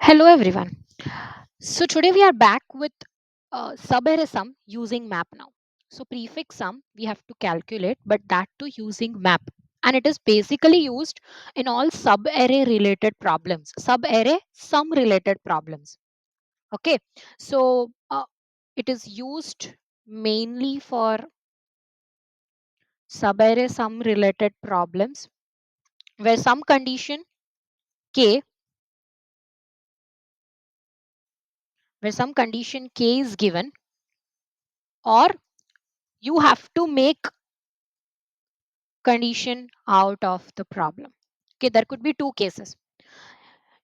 Hello everyone. So today we are back with subarray sum using map now. So prefix sum we have to calculate, but that too using map, and it is basically used in all subarray related problems, subarray sum related problems. Okay, so it is used mainly for subarray sum related problems where some condition k, is given, or you have to make condition out of the problem. Okay, there could be two cases.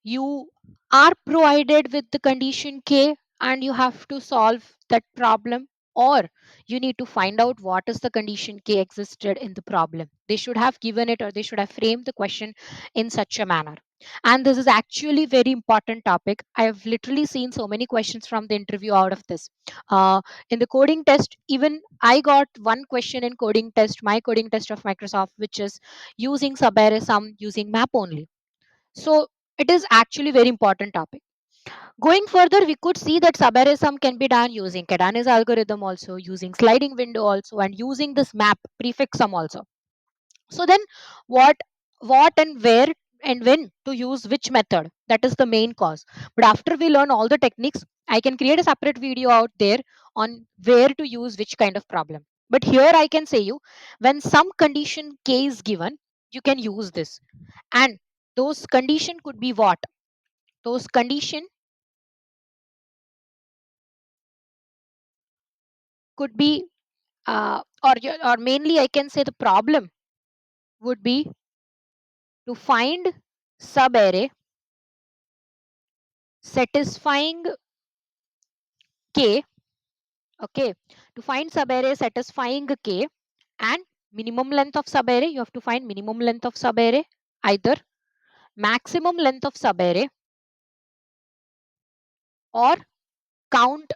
You are provided with the condition K and you have to solve that problem, or you need to find out what is the condition K existed in the problem. They should have given it, or they should have framed the question in such a manner. And this is actually very important topic. I have literally seen so many questions from the interview out of this. In the coding test, even I got one question in coding test, my coding test of Microsoft, which is using subarray sum using map only. So it is actually very important topic. Going further, we could see that subarray sum can be done using Kadani's algorithm also, using sliding window also, and using this map prefix sum also. So then what and where and when to use which method, that is the main cause. But after we learn all the techniques, I can create a separate video out there on where to use which kind of problem. But here I can say you, when some condition K is given, you can use this. And those condition could be what? Those condition could be or mainly I can say the problem would be to find subarray satisfying K. Okay, to find subarray satisfying K, and minimum length of subarray, you have to find minimum length of subarray, either maximum length of subarray, or count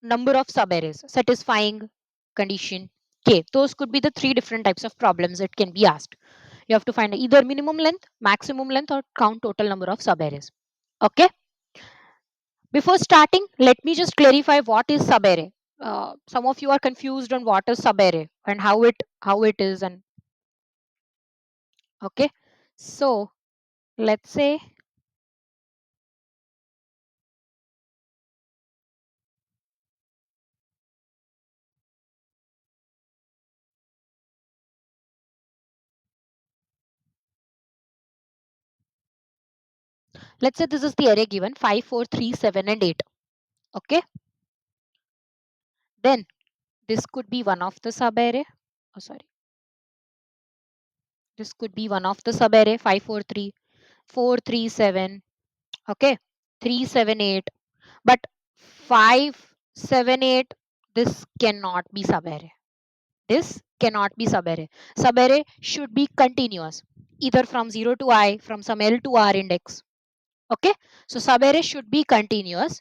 number of subarrays satisfying condition K. Those could be the three different types of problems that can be asked. You have to find either minimum length, maximum length, or count total number of subarrays. Okay. Before starting, let me just clarify what is subarray. Some of you are confused on what is subarray and how it is, and okay. So let's say this is the array given 5, 4, 3, 7, and 8. Okay. Then this could be one of the subarray. Oh, sorry. This could be one of the subarray 5, 4, 3, 4, 3, 7. Okay. 3, 7, 8. But 5, 7, 8, this cannot be subarray. This cannot be subarray. Subarray should be continuous, either from 0 to I, from some L to R index. Okay. So subarray should be continuous.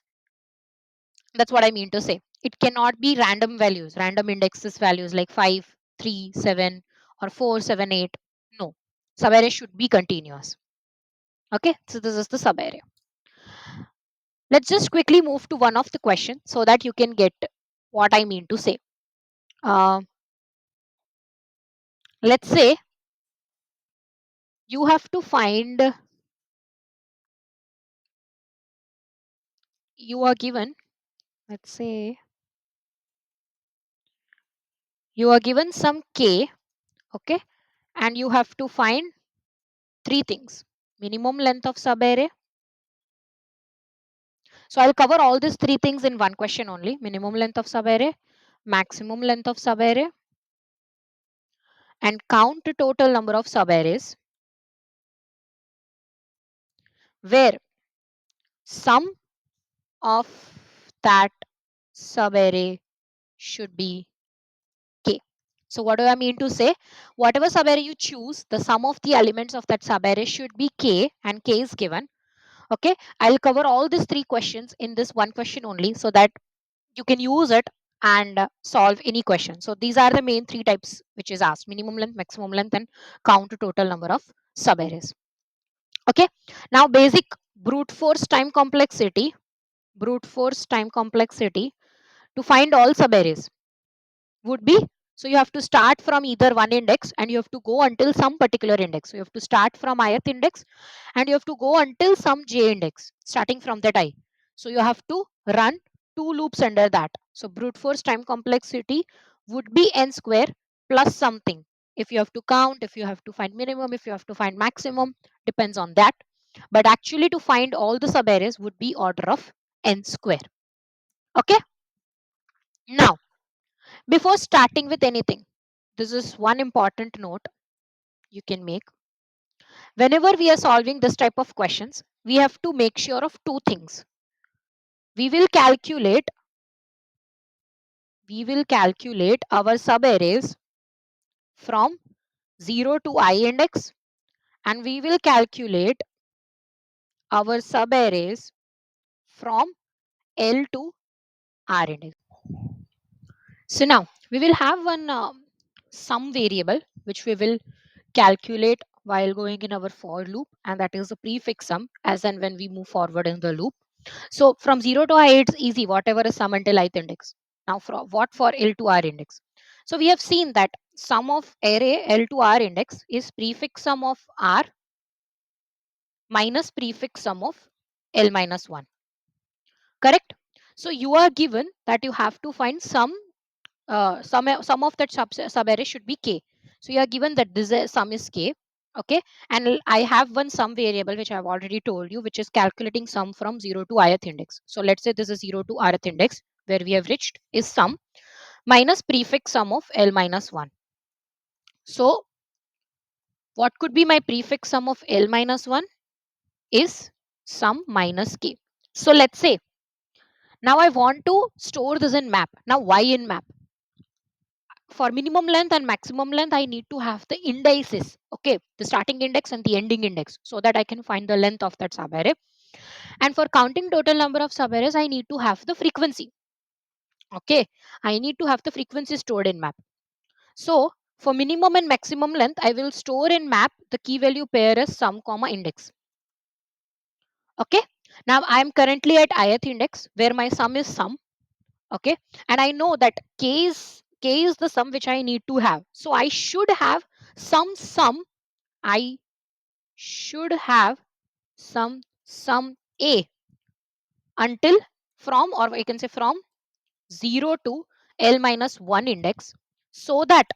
That's what I mean to say. It cannot be random values, random indexes values like 5, 3, 7, or 4, 7, 8. No. Subarray should be continuous. Okay. So this is the subarray. Let's just quickly move to one of the questions so that you can get what I mean to say. Uh, let's say you have to find, you are given, let's say you are given some K, okay, and you have to find three things: minimum length of subarray. So I'll cover all these three things in one question only: minimum length of subarray, maximum length of subarray, and count the total number of subarrays, where sum of that subarray should be K. So what do I mean to say? Whatever subarray you choose, the sum of the elements of that subarray should be K, and K is given. Okay, I'll cover all these three questions in this one question only so that you can use it and solve any question. So these are the main three types which is asked: minimum length, maximum length, and count the total number of subarrays. Okay, now brute force time complexity, brute force time complexity to find all subarrays would be, so you have to start from either one index and you have to go until some particular index. So you have to start from ith index and you have to go until some j index starting from that I. So you have to run two loops under that. So brute force time complexity would be n square plus something. If you have to count, if you have to find minimum, if you have to find maximum, depends on that. But actually to find all the subarrays would be order of n square. Okay. Now, before starting with anything, this is one important note you can make. Whenever we are solving this type of questions, we have to make sure of two things. We will calculate our subarrays from 0 to I index, and we will calculate our subarrays from L to R index. So now we will have one sum variable which we will calculate while going in our for loop, and that is the prefix sum as and when we move forward in the loop. So from 0 to I, it's easy, whatever is sum until ith index. Now for L to R index? So we have seen that sum of array L to R index is prefix sum of R minus prefix sum of L minus 1. Correct? So you are given that you have to find some of that subarray should be k. So you are given that this sum is k. Okay, and I have one sum variable which I have already told you, which is calculating sum from 0 to ith index. So let's say this is 0 to rth index where we have reached is sum minus prefix sum of L minus 1. So what could be my prefix sum of L minus 1 is sum minus k. So let's say now I want to store this in map. Now why in map? For minimum length and maximum length, I need to have the indices, okay, the starting index and the ending index, so that I can find the length of that subarray. And for counting total number of subarrays, I need to have the frequency. Okay, I need to have the frequency stored in map. So for minimum and maximum length, I will store in map the key value pair as sum comma index. Okay, now I am currently at ith index where my sum is sum. Okay, and I know that k is the sum which I need to have. So I should have some sum. I should have some a until from, or I can say from 0 to L minus 1 index, so that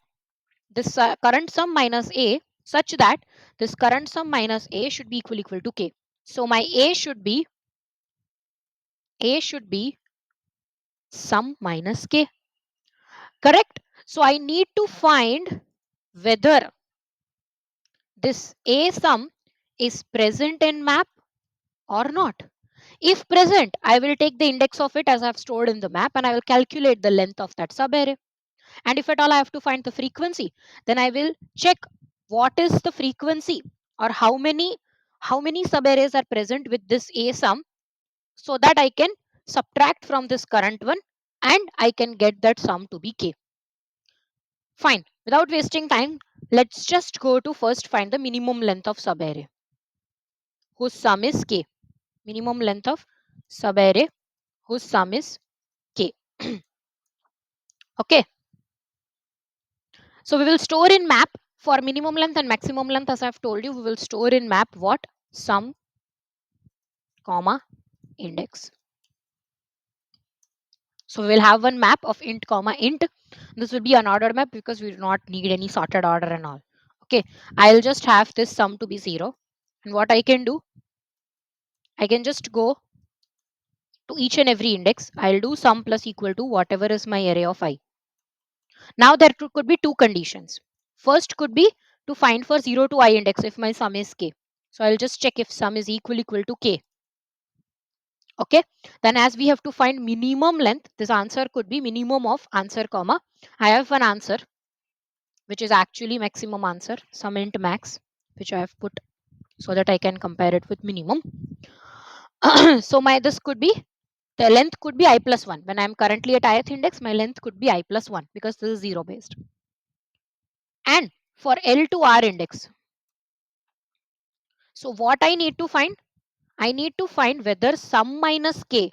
this current sum minus a, such that this current sum minus a should be equal to k. So my a should be sum minus k. Correct? So I need to find whether this a sum is present in map or not. If present, I will take the index of it as I have stored in the map and I will calculate the length of that subarray. And if at all I have to find the frequency, then I will check what is the frequency, or how many subarrays are present with this a sum, so that I can subtract from this current one and I can get that sum to be k. Fine. Without wasting time, let's just go to first find the minimum length of subarray, whose sum is k. Minimum length of subarray whose sum is k. Okay. So we will store in map for minimum length and maximum length, as I've told you, we will store in map what? Sum comma index. So we will have one map of int comma int. This will be an ordered map because we do not need any sorted order and all. Okay, I'll just have this sum to be 0. And what I can do, I can just go to each and every index. I'll do sum plus equal to whatever is my array of I. Now there could be two conditions. First could be to find for 0 to I index if my sum is k. So I'll just check if sum is equal to k. Okay, then as we have to find minimum length, this answer could be minimum of answer comma. I have an answer which is actually maximum answer, sum int max, which I have put so that I can compare it with minimum. So my this could be, the length could be I plus 1. When I am currently at ith index, my length could be I plus 1 because this is 0 based. And for L to R index, so what I need to find? I need to find whether sum minus k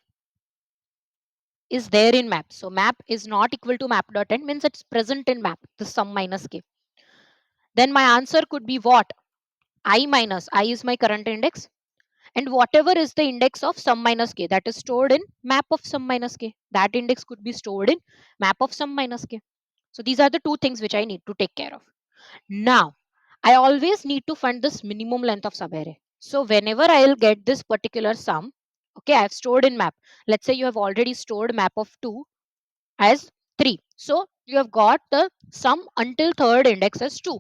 is there in map. So map is not equal to map dot end, means it's present in map, the sum minus k. Then my answer could be what? I minus, I is my current index, and whatever is the index of sum minus k that is stored in map of sum minus k, that index could be stored in map of sum minus k. So these are the two things which I need to take care of. Now I always need to find this minimum length of subarray. So whenever I'll get this particular sum, okay, I've stored in map. Let's say you have already stored map of 2 as 3. So you have got the sum until third index as 2.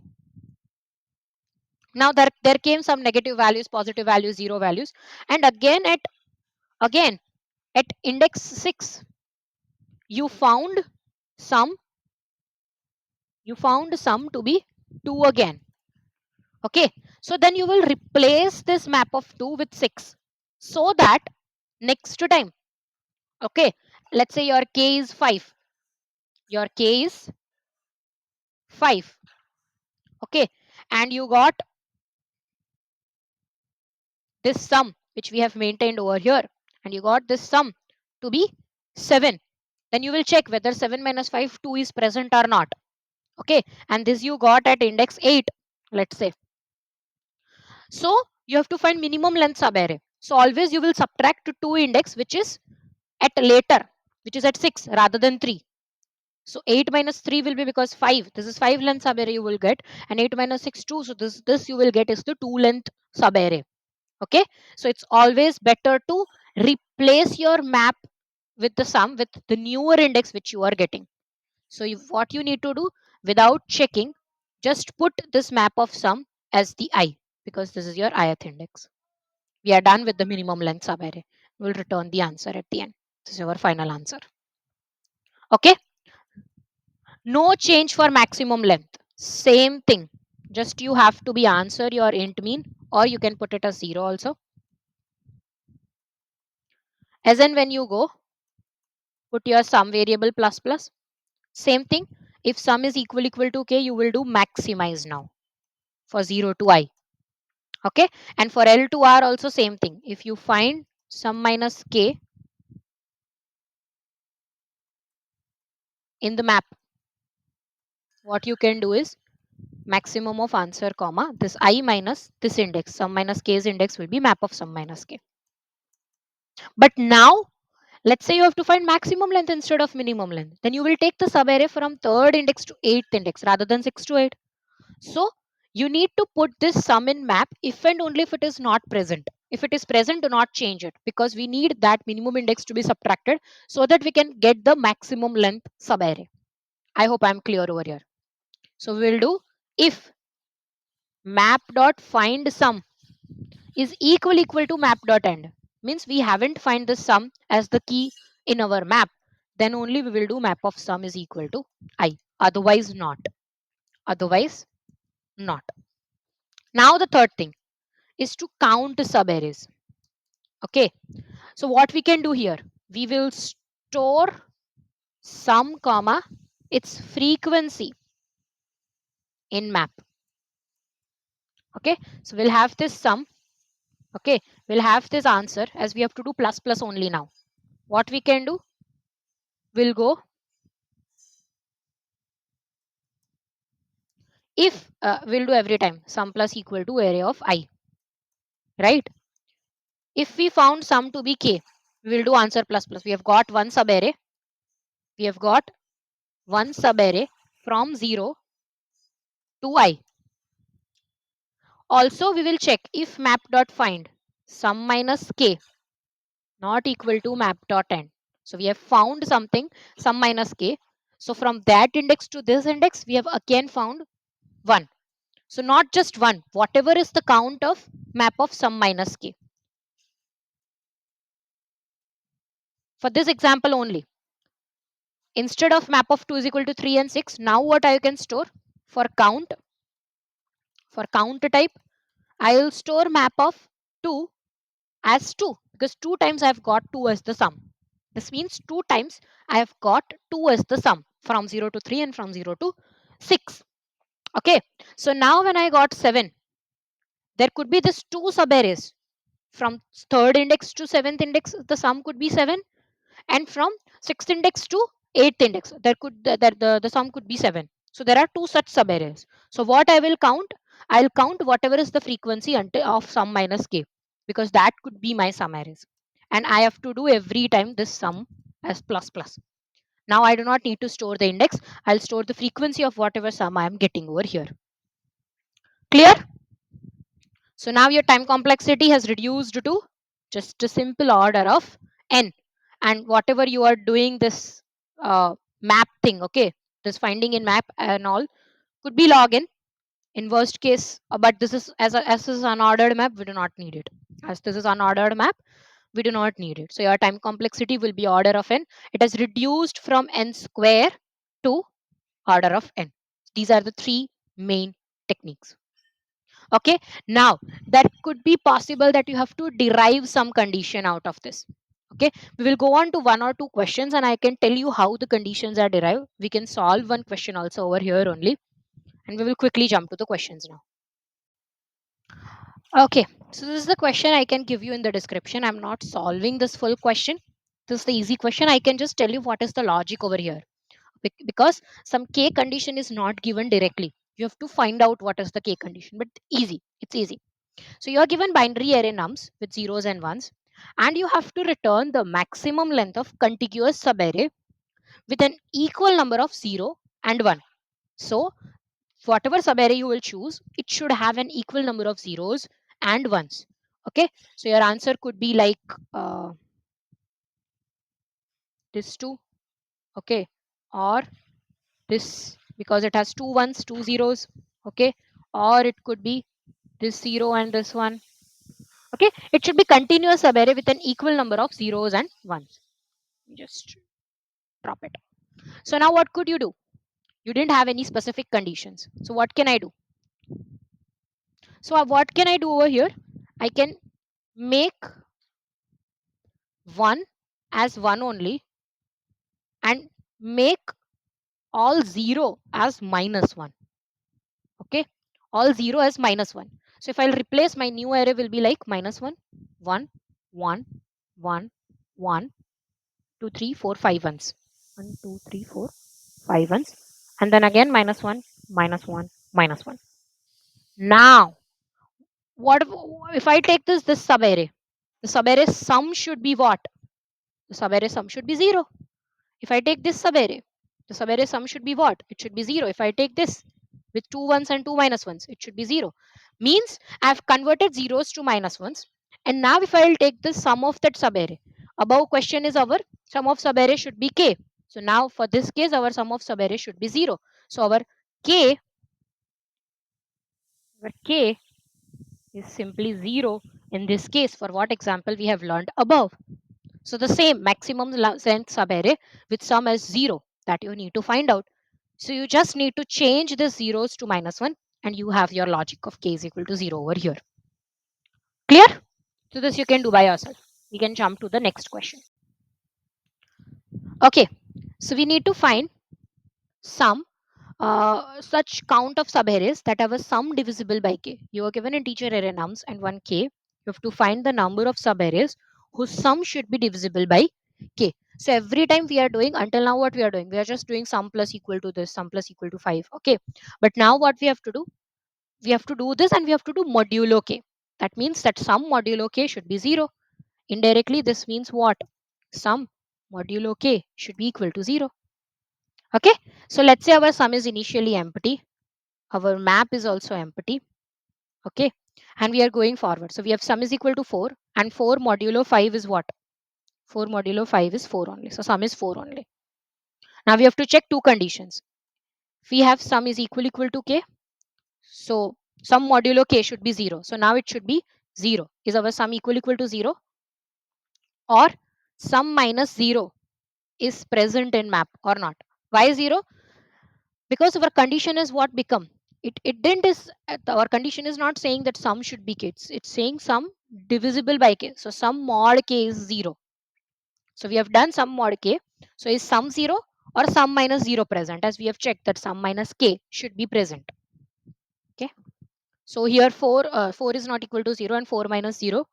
Now there came some negative values, positive values, zero values, and again at index 6 you found sum to be 2 again. Okay, so then you will replace this map of 2 with 6, so that next time, okay, let's say your k is 5, your k is 5, okay, and you got this sum which we have maintained over here, and you got this sum to be 7, then you will check whether 7 minus 5 2 is present or not. Okay, and this you got at index 8, let's say. So you have to find minimum length subarray. So always you will subtract 2 index which is at later, which is at 6 rather than 3. So 8 minus 3 will be, because 5, this is 5 length subarray you will get, and 8 minus 6 2, so this you will get is the 2 length subarray. Okay, so it's always better to replace your map with the sum with the newer index which you are getting. So what you need to do, without checking, just put this map of sum as the I, because this is your ith index. We are done with the minimum length subarray. We'll return the answer at the end. This is our final answer. Okay, no change for maximum length. Same thing. Just you have to be answer your int mean, or you can put it as 0 also. As in when you go, put your sum variable plus plus. Same thing. If sum is equal to k, you will do maximize now for 0 to I. Okay, and for L to R also same thing. If you find sum minus k in the map, what you can do is maximum of answer comma this I minus this index, sum minus k's index will be map of sum minus k. But now let's say you have to find maximum length instead of minimum length, then you will take the subarray from third index to eighth index rather than 6 to 8. So you need to put this sum in map if and only if it is not present. If it is present, do not change it, because we need that minimum index to be subtracted so that we can get the maximum length subarray. I hope I'm clear over here. So we'll do if map dot find sum is equal to map dot end, means we haven't find the sum as the key in our map, then only we will do map of sum is equal to I, otherwise not. Otherwise not. Now the third thing is to count subarrays. Okay, so what we can do here, we will store sum comma its frequency in map. Okay, so we'll have this sum. Okay, we'll have this answer, as we have to do plus plus only now. What we can do, we'll go if we'll do every time sum plus equal to array of I, right? If we found sum to be k, we will do answer plus plus. We have got one subarray. We have got one subarray from 0 to I. Also, we will check if map dot find sum minus k not equal to map dot end. So we have found something sum minus k. So from that index to this index, we have again found 1. So not just 1, whatever is the count of map of sum minus k. For this example only, instead of map of 2 is equal to 3 and 6, now what I can store for count type, I will store map of 2 as 2, because 2 times I have got 2 as the sum. This means 2 times I have got 2 as the sum from 0 to 3 and from 0 to 6. Okay, so now when I got 7, there could be this 2 subarrays From third index to seventh index, the sum could be 7, and from sixth index to eighth index, there could the sum could be 7. So there are two such subarrays. So what I will count, I'll count whatever is the frequency until of sum minus k, because that could be my sum arrays, and I have to do every time this sum as plus plus. Now I do not need to store the index, I'll store the frequency of whatever sum I am getting over here. Clear? So now your time complexity has reduced to just a simple order of n. And whatever you are doing this map thing, okay, this finding in map and all could be log in worst case, but this is as this is unordered map, we do not need it. As this is unordered map, we do not need it. So your time complexity will be order of n. It has reduced from n square to order of n. These are the three main techniques. Okay, now that could be possible that you have to derive some condition out of this. Okay, we will go on to one or two questions and I can tell you how the conditions are derived. We can solve one question also over here only, and we will quickly jump to the questions now. Okay, so this is the question I can give you in the description. I'm not solving this full question. This is the easy question. I can just tell you what is the logic over here. Because some k condition is not given directly, you have to find out what is the k condition, but easy, it's easy. So you are given binary array nums with zeros and ones, and you have to return the maximum length of contiguous subarray with an equal number of 0 and 1. So whatever subarray you will choose, it should have an equal number of zeros and ones. Okay, so your answer could be like this two, okay, or this, because it has two ones, two zeros, okay, or it could be this 0 and this one. Okay, it should be continuous subarray with an equal number of zeros and ones. Just drop it. So now what could you do? You didn't have any specific conditions, so what can I do? So what can I do over here? I can make 1 as 1 only and make all 0 as minus 1. Okay, all 0 as minus 1. So if I'll replace, my new array will be like minus 1, 1, 1, 1, 1, 2, 3, 4, 5 ones. 1, 2, 3, 4, 5 ones. And then again minus 1, minus 1, minus 1. Now, what if I take this subarray? The subarray sum should be what? The subarray sum should be 0. If I take this subarray, the subarray sum should be what? It should be 0. If I take this with two ones and two minus ones, it should be 0. Means I've converted zeros to minus ones. And now if I'll take the sum of that subarray, above question is our sum of subarray should be k. So now for this case, our sum of subarray should be 0. So our k is simply 0 in this case, for what example we have learned above. So the same maximum length subarray with sum as 0 that you need to find out. So you just need to change the zeros to minus 1 and you have your logic of k is equal to 0 over here. Clear? So this you can do by yourself. We can jump to the next question. Okay, so we need to find some such count of subarrays that have a sum divisible by k. You are given a integer array nums and one k. You have to find the number of subarrays whose sum should be divisible by k. So every time we are doing, until now what we are doing, we are just doing sum plus equal to this, sum plus equal to 5. Okay, but now what we have to do, we have to do this and we have to do modulo k. That means that sum modulo k should be 0. Indirectly this means what? Sum modulo k should be equal to 0. Okay, so let's say our sum is initially empty, our map is also empty. Okay, and we are going forward, so we have sum is equal to 4 and 4 modulo 5 is what? 4 modulo 5 is 4 only, so sum is 4 only. Now we have to check two conditions. We have sum is equal to k, so sum modulo k should be 0. So now it should be 0. Is our sum equal to 0? Or sum minus 0 is present in map or not? Why 0? Because our condition is what become, it didn't is our condition is not saying that sum should be k, it's saying sum divisible by k. So sum mod k is 0. So we have done sum mod k. So is sum 0 or sum minus 0 present? As we have checked that sum minus k should be present. Okay, so here 4 is not equal to 0 and 4 minus 0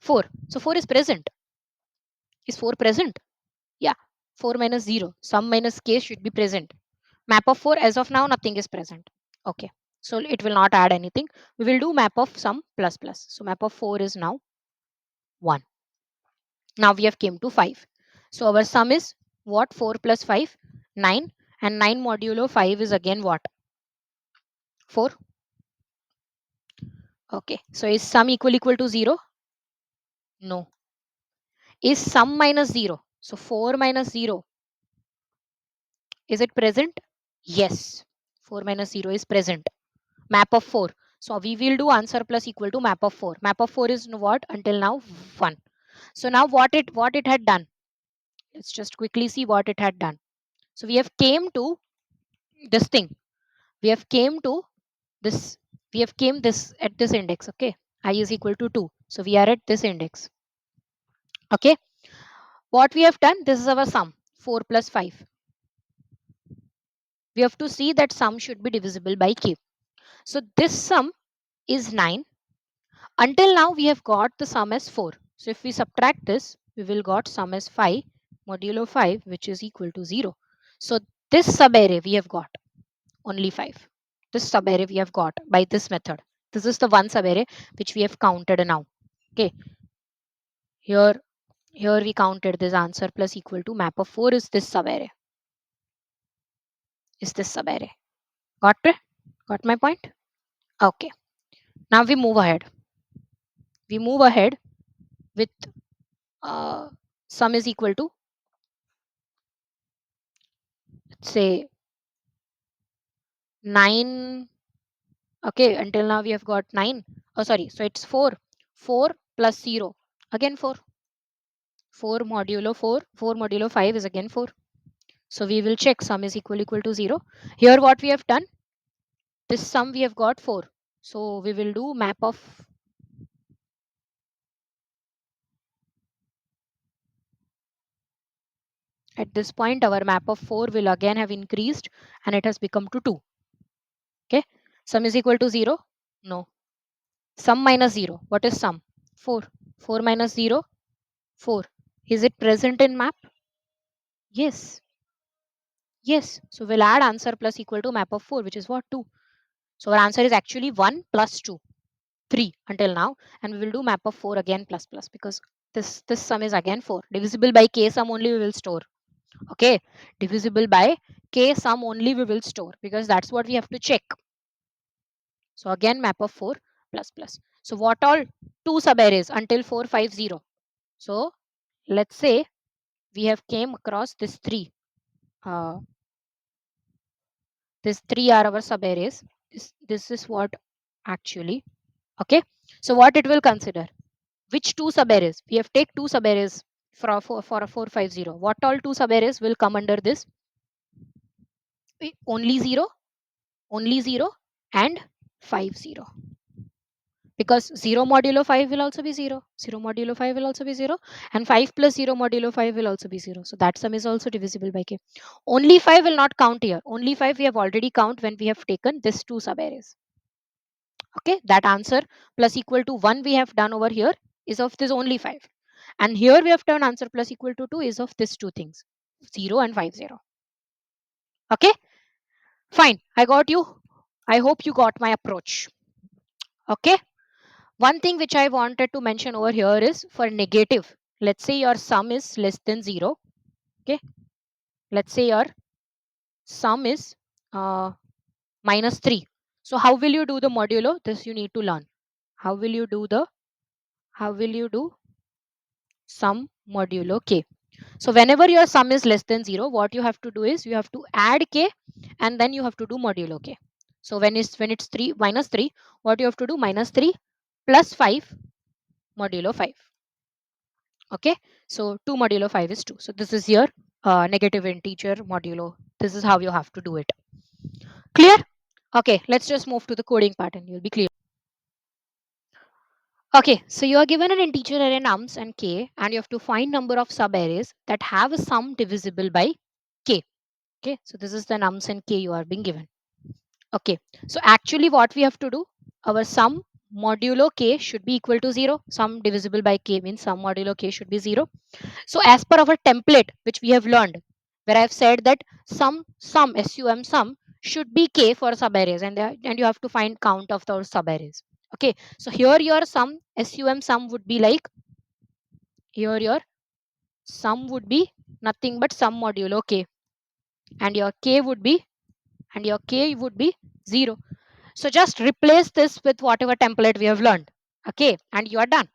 4. So 4 is present. Is 4 present? Yeah. 4 minus 0. Sum minus k should be present. Map of 4, as of now, nothing is present. Okay. So it will not add anything. We will do map of sum plus plus. So map of 4 is now 1. Now we have came to 5. So our sum is what? 4 plus 5? 9. And 9 modulo 5 is again what? 4. Okay. So is sum equal to 0? No. Is sum minus 0? So 4 minus 0. Is it present? Yes. 4 minus 0 is present. Map of 4. So we will do answer plus equal to map of 4. Map of 4 is what? Until now 1. So now what it had done? Let's just quickly see what it had done. So we have came to this thing. We have came to this. We have came this at this index. Okay. I is equal to 2. So we are at this index. Okay. What we have done? This is our sum. 4 plus 5. We have to see that sum should be divisible by k. So this sum is 9. Until now, we have got the sum as 4. So if we subtract this, we will got sum as 5 modulo 5, which is equal to 0. So this subarray we have got only 5. This subarray we have got by this method. This is the one subarray which we have counted now. Okay. Here, here we counted this answer plus equal to map of 4 is this subarray. Is this subarray. Got it? Got my point? Okay. Now we move ahead. We move ahead with uh, sum is equal to, let's say, 9. Okay, until now we have got 9. Oh, sorry. So it's 4. 4 plus 0. Again 4. 4 modulo 4. 4 modulo 5 is again 4. So we will check sum is equal to 0. Here what we have done, this sum we have got 4. So we will do map of, at this point our map of 4 will again have increased and it has become to 2. Okay. Sum is equal to 0. No. Sum minus 0. What is sum? 4. 4 minus 0. 4. Is it present in map? Yes. Yes. So we'll add answer plus equal to map of 4, which is what? 2. So our answer is actually 1 plus 2. 3 until now. And we will do map of 4 again plus plus, because this sum is again 4. Divisible by k sum only we will store. Okay. Divisible by k sum only we will store, because that's what we have to check. So again map of 4 plus plus. So what all? 2 subarrays until 450. So let's say we have came across this 3. Uh, These 3 are our subarrays. This is what actually. Okay. So what it will consider? Which 2 subarrays? We have take 2 subarrays for a 450. What all 2 subarrays will come under this? Only 0, only 0 and 50. Because 0 modulo 5 will also be 0. 0 modulo 5 will also be 0. And 5 plus 0 modulo 5 will also be 0. So that sum is also divisible by k. Only 5 will not count here. Only 5 we have already count when we have taken this 2 subarrays. Okay. That answer plus equal to 1 we have done over here is of this only 5. And here we have done answer plus equal to 2 is of these two things, 0 and 50. Okay. Fine. I got you. I hope you got my approach. Okay. One thing which I wanted to mention over here is for negative. Let's say your sum is less than 0. Okay. Let's say your sum is minus 3. So how will you do the modulo? This you need to learn. How will you do sum modulo k? So whenever your sum is less than 0, what you have to do is you have to add k and then you have to do modulo k. So when it's 3 minus 3, what you have to do? Minus 3 plus 5 modulo 5. Okay. So 2 modulo 5 is 2. So this is your negative integer modulo. This is how you have to do it. Clear? Okay. Let's just move to the coding part and you'll be clear. Okay, so you are given an integer array nums and k, and you have to find number of subarrays that have a sum divisible by k. Okay, so this is the nums and k you are being given. Okay, so actually what we have to do, our sum modulo k should be equal to 0. Sum divisible by k means sum modulo k should be 0. So as per our template, which we have learned, where I've said that sum should be k for subarrays, and you have to find count of those subarrays. Okay, so here your sum would be like, here your sum would be nothing but sum modulo k, and your k would be, 0. So just replace this with whatever template we have learned. Okay, and you are done.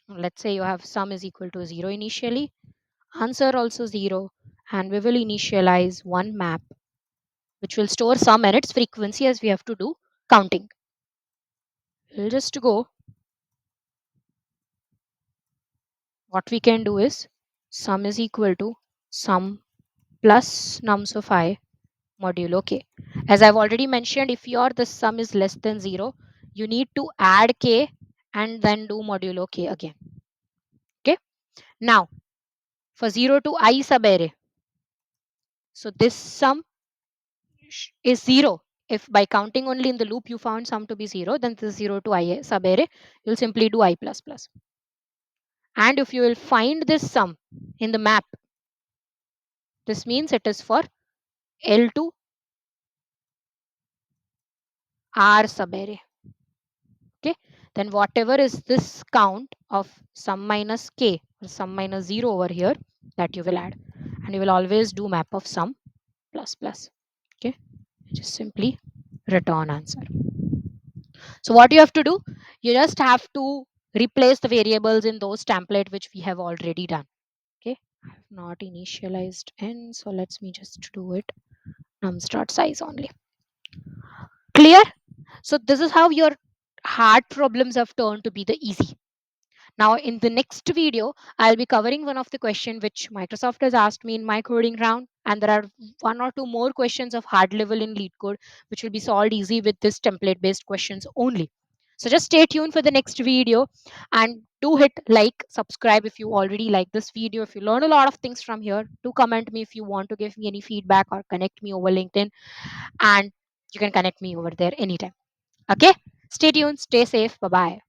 Let's say you have sum is equal to 0 initially, answer also 0, and we will initialize one map which will store sum and its frequency as we have to do counting. We'll just go, what we can do is sum is equal to sum plus nums of I modulo k. As I've already mentioned, if your the sum is less than 0, you need to add k and then do modulo k again. Okay, now for 0 to I subarray, so this sum is 0. If by counting only in the loop you found sum to be 0, then this 0 to I subarray, you'll simply do I plus plus. And if you will find this sum in the map, this means it is for L to R subarray. Okay, then whatever is this count of sum minus k or sum minus 0 over here, that you will add, and you will always do map of sum plus plus. Okay, just simply return answer. So what you have to do, you just have to replace the variables in those template which we have already done. Okay, I have not initialized n, so let's me just do it nums dot size only. Clear? So this is how your hard problems have turned to be the easy. Now, in the next video, I'll be covering one of the questions which Microsoft has asked me in my coding round, and there are one or two more questions of hard level in lead code, which will be solved easy with this template based questions only. So just stay tuned for the next video, and do hit like, subscribe if you already like this video. If you learn a lot of things from here, do comment me if you want to give me any feedback or connect me over LinkedIn, and you can connect me over there anytime. Okay, stay tuned, stay safe, bye bye.